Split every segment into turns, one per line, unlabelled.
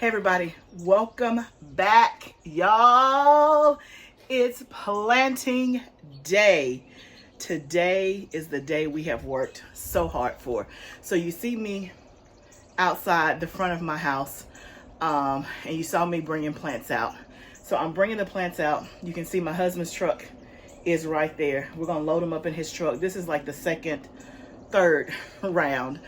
Hey everybody, welcome back, y'all. It's planting day. Today is the day we have worked so hard for. So you see me outside the front of my house, and you saw me bringing plants out. So I'm bringing the plants out. You can see my husband's truck is right there. We're gonna load them up in his truck. This is like the third round.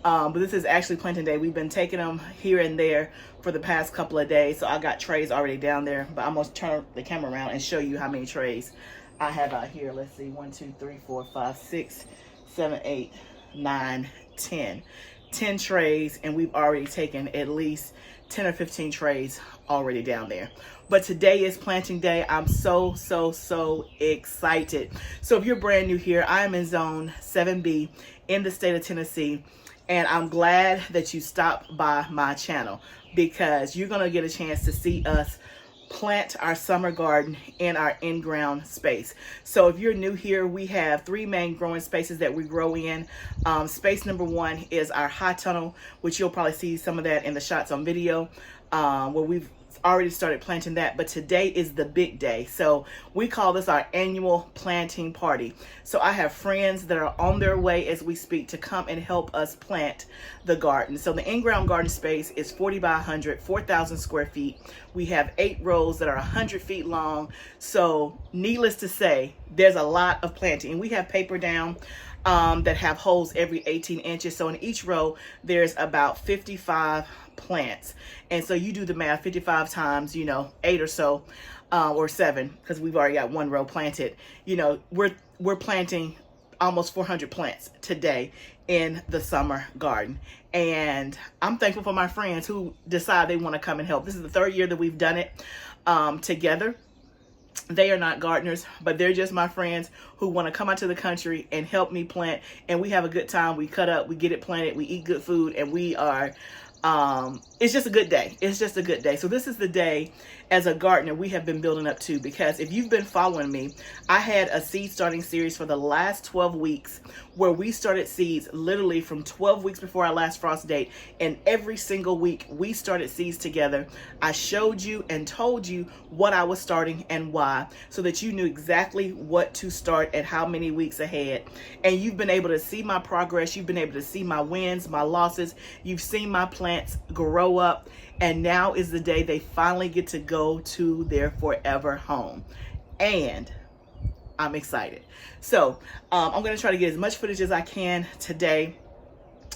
But this is actually planting day. We've been taking them here and there for the past couple of days. So I got trays already down there, but I'm gonna turn the camera around and show you how many trays I have out here. Let's see, 1, 2, 3, 4, 5, 6, 7, 8, 9, 10. 10 trays, and we've already taken at least 10 or 15 trays already down there. But today is planting day. I'm so excited. So if you're brand new here, I am in zone 7B in the state of Tennessee. And I'm glad that you stopped by my channel because you're gonna get a chance to see us plant our summer garden in our in-ground space. So if you're new here, we have 3 main growing spaces that we grow in. Space number 1 is our high tunnel, which you'll probably see some of that in the shots on video, where we've already started planting that, but today is the big day. So we call this our annual planting party. So I have friends that are on their way as we speak to come and help us plant the garden. So the in-ground garden space is 40 by 100, 4,000 square feet. We have 8 rows that are 100 feet long. So needless to say, there's a lot of planting. And we have paper down that have holes every 18 inches. So in each row, there's about 55 plants. And so you do the math, 55 times, 8 or so, or 7, because we've already got 1 row planted. We're planting almost 400 plants today in the summer garden. And I'm thankful for my friends who decide they want to come and help. This is the 3rd year that we've done it together. They are not gardeners, but they're just my friends who want to come out to the country and help me plant. And we have a good time. We cut up, we get it planted, we eat good food, and we are it's just a good day. It's just a good day. So this is the day as a gardener we have been building up to, because if you've been following me, I had a seed starting series for the last 12 weeks where we started seeds literally from 12 weeks before our last frost date, and every single week we started seeds together. I showed you and told you what I was starting and why, so that you knew exactly what to start at how many weeks ahead. And you've been able to see my progress. You've been able to see my wins, my losses. You've seen my plants grow up, and now is the day they finally get to go to their forever home. And I'm excited. So I'm going to try to get as much footage as I can today.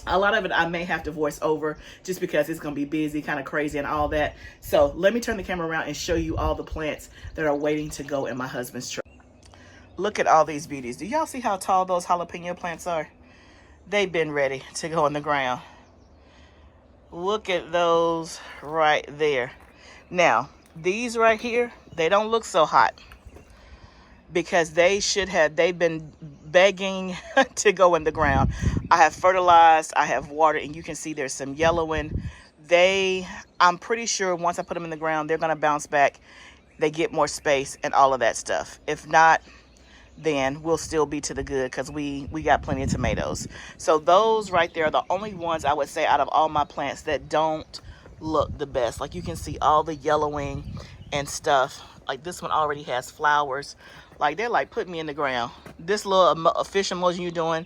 A lot of it I may have to voice over just because it's going to be busy, kind of crazy and all that. So let me turn the camera around and show you all the plants that are waiting to go in my husband's truck. Look at all these beauties. Do y'all see how tall those jalapeno plants are? They've been ready to go in the ground. Look at those right there. Now, these right here, they don't look so hot because they've been begging to go in the ground. I have fertilized, I have watered, and you can see there's some yellowing. I'm pretty sure once I put them in the ground, they're gonna bounce back. They get more space and all of that stuff. If not, then we'll still be to the good because we got plenty of tomatoes. So those right there are the only ones I would say out of all my plants that don't look the best. Like you can see all the yellowing and stuff. Like this one already has flowers. Like they're like, put me in the ground. This little fish emoji you're doing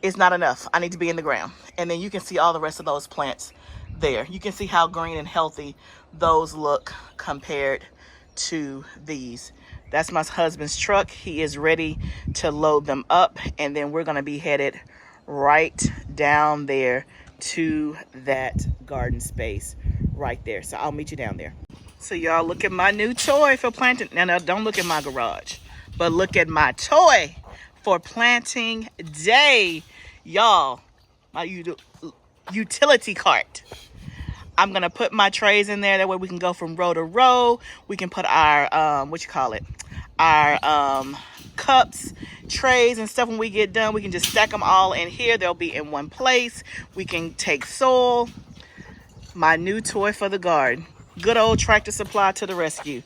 is not enough. I need to be in the ground. And then you can see all the rest of those plants there. You can see how green and healthy those look compared to these. That's my husband's truck. He is ready to load them up, and then we're going to be headed right down there to that garden space right there. So I'll meet you down there. So y'all, look at my new toy for planting. Now don't look at my garage, but look at my toy for planting day. Y'all, my utility cart. I'm going to put my trays in there. That way we can go from row to row. We can put our, our cups, trays, and stuff when we get done. We can just stack them all in here. They'll be in one place. We can take soil. My new toy for the garden. Good old Tractor Supply to the rescue.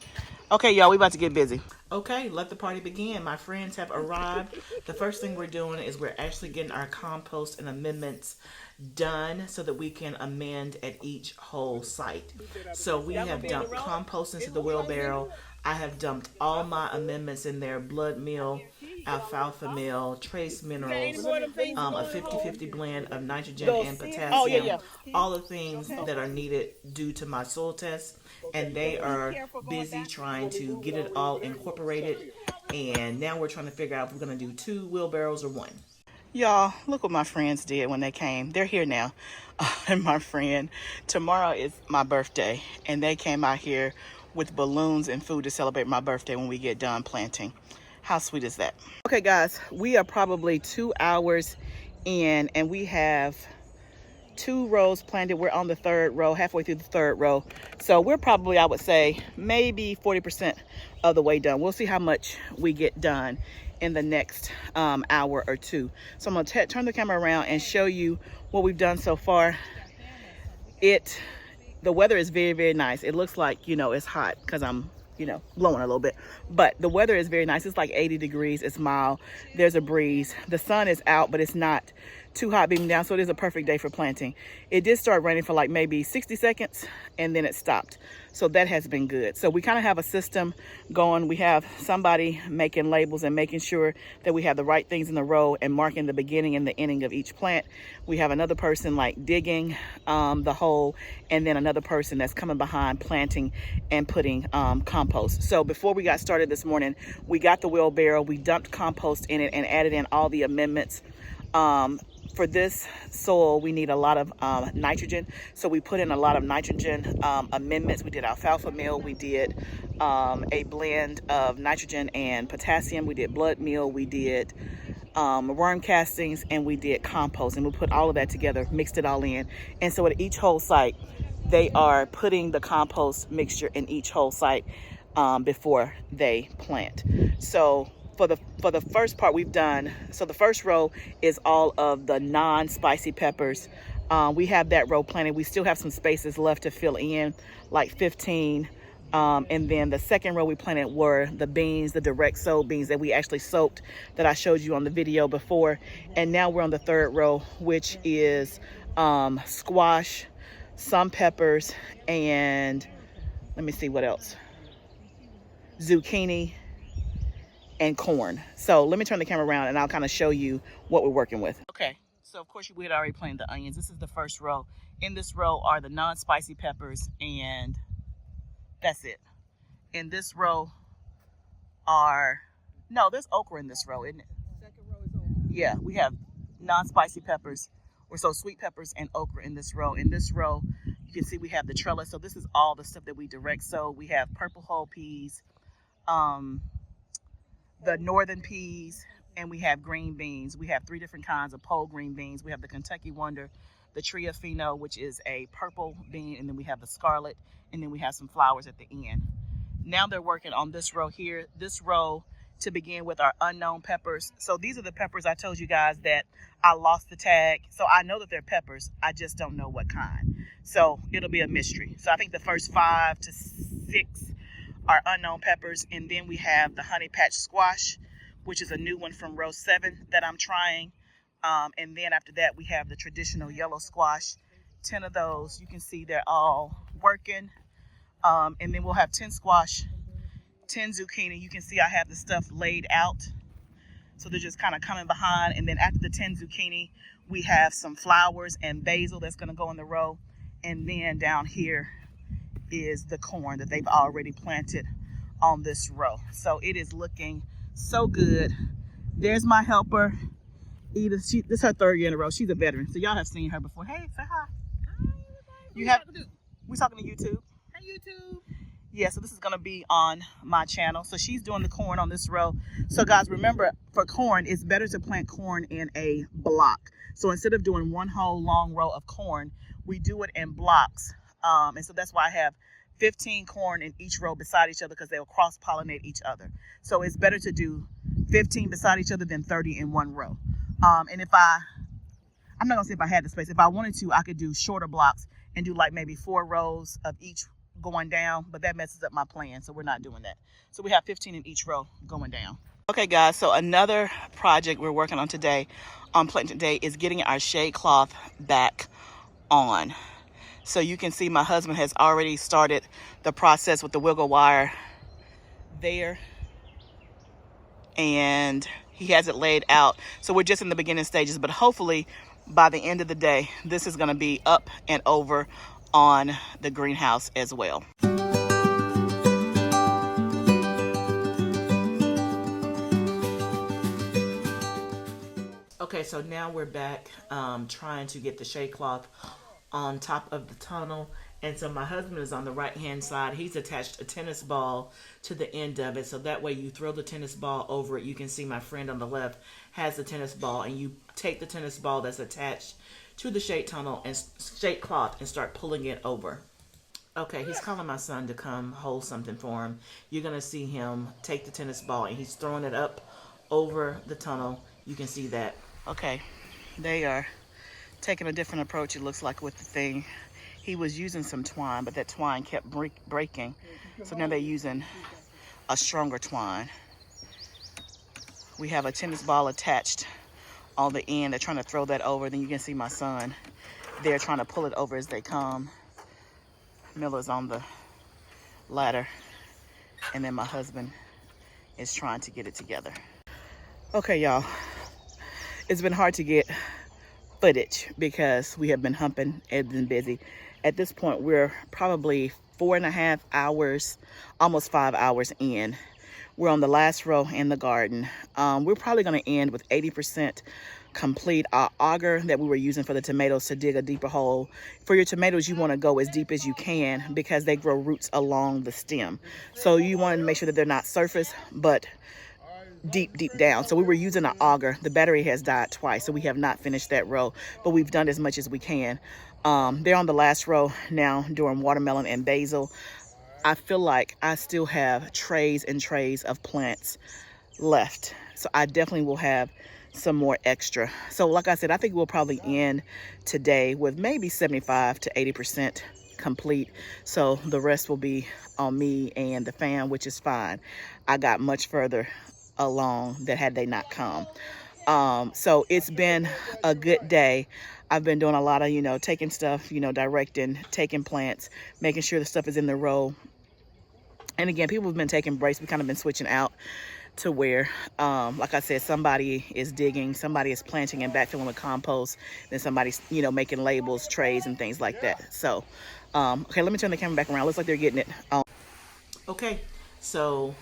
Okay, y'all, we about to get busy. Okay, let the party begin. My friends have arrived. The first thing we're doing is we're actually getting our compost and amendments done so that we can amend at each whole site. So we have dumped compost into the wheelbarrow. I have dumped all my amendments in there: blood meal, alfalfa meal, trace minerals, a 50-50 blend of nitrogen and potassium, all the things that are needed due to my soil test. And they are busy trying to get it all incorporated. And now we're trying to figure out if we're going to do 2 wheelbarrows or 1. Y'all, look what my friends did when they came. They're here now. And my friend, tomorrow is my birthday, and they came out here with balloons and food to celebrate my birthday when we get done planting. How sweet is that? Okay, guys, we are probably 2 hours in, and we have 2 rows planted. We're on the 3rd row, halfway through the 3rd row. So we're probably, I would say, maybe 40% of the way done. We'll see how much we get done in the next hour or 2. So I'm gonna turn the camera around and show you what we've done so far. The weather is very, very nice. It looks like, you know, it's hot because I'm, you know, blowing a little bit, but the weather is very nice. It's like 80 degrees. It's mild. There's a breeze. The sun is out, but it's not too hot beaming down, so it is a perfect day for planting. It did start raining for like maybe 60 seconds and then it stopped, so that has been good. So we kind of have a system going. We have somebody making labels and making sure that we have the right things in the row and marking the beginning and the ending of each plant. We have another person like digging the hole, and then another person that's coming behind planting and putting compost. So before we got started this morning, we got the wheelbarrow, we dumped compost in it and added in all the amendments. For this soil, we need a lot of nitrogen. So we put in a lot of nitrogen amendments. We did alfalfa meal. We did a blend of nitrogen and potassium. We did blood meal. We did worm castings, and we did compost. And we put all of that together, mixed it all in. And so at each whole site, they are putting the compost mixture in each whole site before they plant. So for the first part we've done, so the first row is all of the non-spicy peppers. We have that row planted. We still have some spaces left to fill in, like 15. And then the second row we planted were the beans, the direct sow beans that we actually soaked, that I showed you on the video before. And now we're on the 3rd row, which is squash, some peppers, and let me see what else, zucchini, and corn. So let me turn the camera around and I'll kind of show you what we're working with. Okay, so of course we had already planted the onions. This is the first row. In this row are the non-spicy peppers, and that's it. In this row there's okra in this row, isn't it? Second row is okra. Yeah, we have non-spicy peppers, or so sweet peppers and okra in this row. In this row, you can see we have the trellis. So this is all the stuff that we direct sow. We have purple whole peas, the northern peas, and we have green beans. We have 3 different kinds of pole green beans. We have the Kentucky Wonder, the Triofino, which is a purple bean, and then we have the scarlet, and then we have some flowers at the end. Now they're working on this row here. This row to begin with are unknown peppers. So these are the peppers I told you guys that I lost the tag. So I know that they're peppers. I just don't know what kind. So it'll be a mystery. So I think the first 5 to 6 are unknown peppers, and then we have the honey patch squash, which is a new one from row 7 that I'm trying, and then after that we have the traditional yellow squash. 10 of those, you can see they're all working, and then we'll have 10 squash, 10 zucchini. You can see I have the stuff laid out, so they're just kind of coming behind. And then after the 10 zucchini, we have some flowers and basil that's going to go in the row, and then down here is the corn that they've already planted on this row. So it is looking so good. There's my helper, Edith. This is her 3rd year in a row. She's a veteran, so y'all have seen her before. Hey, say hi. Hi, we're talking to YouTube. Hey, YouTube. Yeah, so this is going to be on my channel. So she's doing the corn on this row. So guys, remember, for corn, it's better to plant corn in a block. So instead of doing one whole long row of corn, we do it in blocks. And so that's why I have 15 corn in each row beside each other, because they'll cross-pollinate each other. So it's better to do 15 beside each other than 30 in one row. And if I'm not gonna say if I had the space, if I wanted to, I could do shorter blocks and do like maybe 4 rows of each going down, but that messes up my plan, so we're not doing that. So we have 15 in each row going down. Okay guys, so another project we're working on today on planting day is getting our shade cloth back on. So you can see my husband has already started the process with the wiggle wire there, and he has it laid out. So we're just in the beginning stages, but hopefully by the end of the day, this is gonna be up and over on the greenhouse as well. Okay, so now we're back trying to get the shade cloth on top of the tunnel. And so my husband is on the right hand side. He's attached a tennis ball to the end of it, so that way you throw the tennis ball over it. You can see my friend on the left has the tennis ball, and you take the tennis ball that's attached to the shade tunnel and shade cloth and start pulling it over. Okay, he's calling my son to come hold something for him. You're gonna see him take the tennis ball and he's throwing it up over the tunnel. You can see that. Okay, they are taking a different approach, it looks like, with the thing. He was using some twine, but that twine kept breaking. So now they're using a stronger twine. We have a tennis ball attached on the end. They're trying to throw that over. Then you can see my son. They're trying to pull it over as they come. Miller's on the ladder. And then my husband is trying to get it together. Okay, y'all. It's been hard to get footage because we have been humping and been busy. At this point, we're probably 4.5 hours, almost 5 hours in. We're on the last row in the garden. We're probably going to end with 80% complete. Our auger that we were using for the tomatoes to dig a deeper hole. For your tomatoes, you want to go as deep as you can because they grow roots along the stem. So you want to make sure that they're not surface, but deep down. So we were using an auger. The battery has died twice, so we have not finished that row, but we've done as much as we can. They're on the last row now doing watermelon and basil. I feel like I still have trays and trays of plants left, so I definitely will have some more extra. So like I said, I think we'll probably end today with maybe 75 to 80% complete. So the rest will be on me and the fam, which is fine. I got much further along that had they not come. So it's been a good day. I've been doing a lot of, taking stuff, directing, taking plants, making sure the stuff is in the row. And again, people have been taking breaks. We've kind of been switching out to where, like I said, somebody is digging, somebody is planting and backfilling with compost, then somebody's, making labels, trays, and things like that. So, okay, let me turn the camera back around. Looks like they're getting it. Okay, so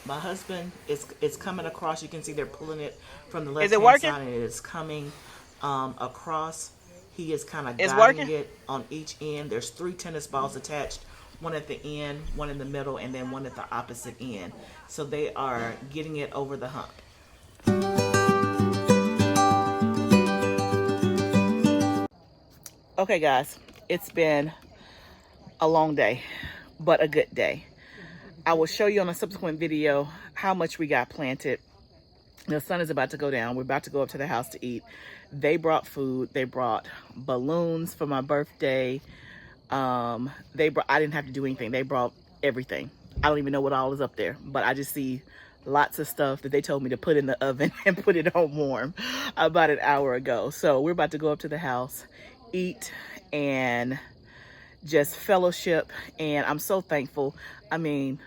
my husband is coming across. You can see they're pulling it from the left hand side, and it is coming across. He is kind of guiding it on each end. There's 3 tennis balls attached, one at the end, one in the middle, and then one at the opposite end. So they are getting it over the hump. Okay guys, it's been a long day, but a good day. I will show you on a subsequent video how much we got planted. The sun is about to go down. We're about to go up to the house to eat. They brought food. They brought balloons for my birthday. I didn't have to do anything. They brought everything. I don't even know what all is up there, but I just see lots of stuff that they told me to put in the oven and put it on warm about an hour ago. So we're about to go up to the house, eat, and just fellowship. And I'm so thankful. I mean,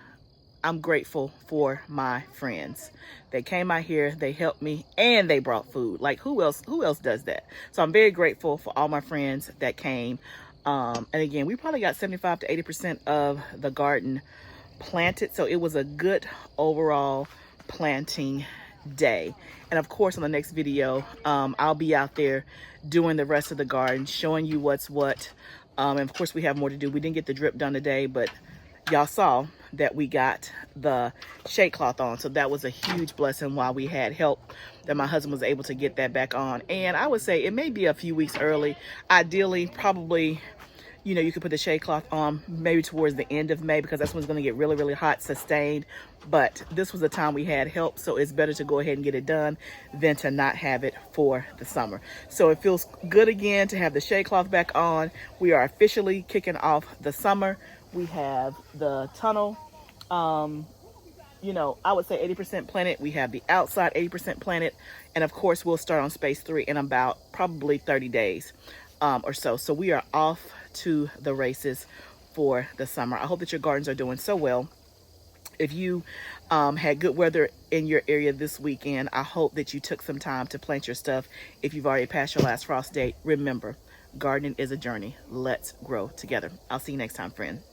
I'm grateful for my friends. They came out here, they helped me, and they brought food. Like, who else does that? So I'm very grateful for all my friends that came. And again, we probably got 75 to 80% of the garden planted. So it was a good overall planting day. And of course, on the next video, I'll be out there doing the rest of the garden, showing you what's what. And of course, we have more to do. We didn't get the drip done today, but y'all saw that we got the shade cloth on. So that was a huge blessing while we had help that my husband was able to get that back on. And I would say it may be a few weeks early. Ideally, probably, you could put the shade cloth on maybe towards the end of May, because that's when it's going to get really, really hot, sustained. But this was the time we had help, so it's better to go ahead and get it done than to not have it for the summer. So it feels good again to have the shade cloth back on. We are officially kicking off the summer We have the tunnel. You know, I would say 80% planted. We have the outside 80% planted. And of course, we'll start on space 3 in about probably 30 days or so. So we are off to the races for the summer. I hope that your gardens are doing so well. If you had good weather in your area this weekend, I hope that you took some time to plant your stuff. If you've already passed your last frost date, remember, gardening is a journey. Let's grow together. I'll see you next time, friend.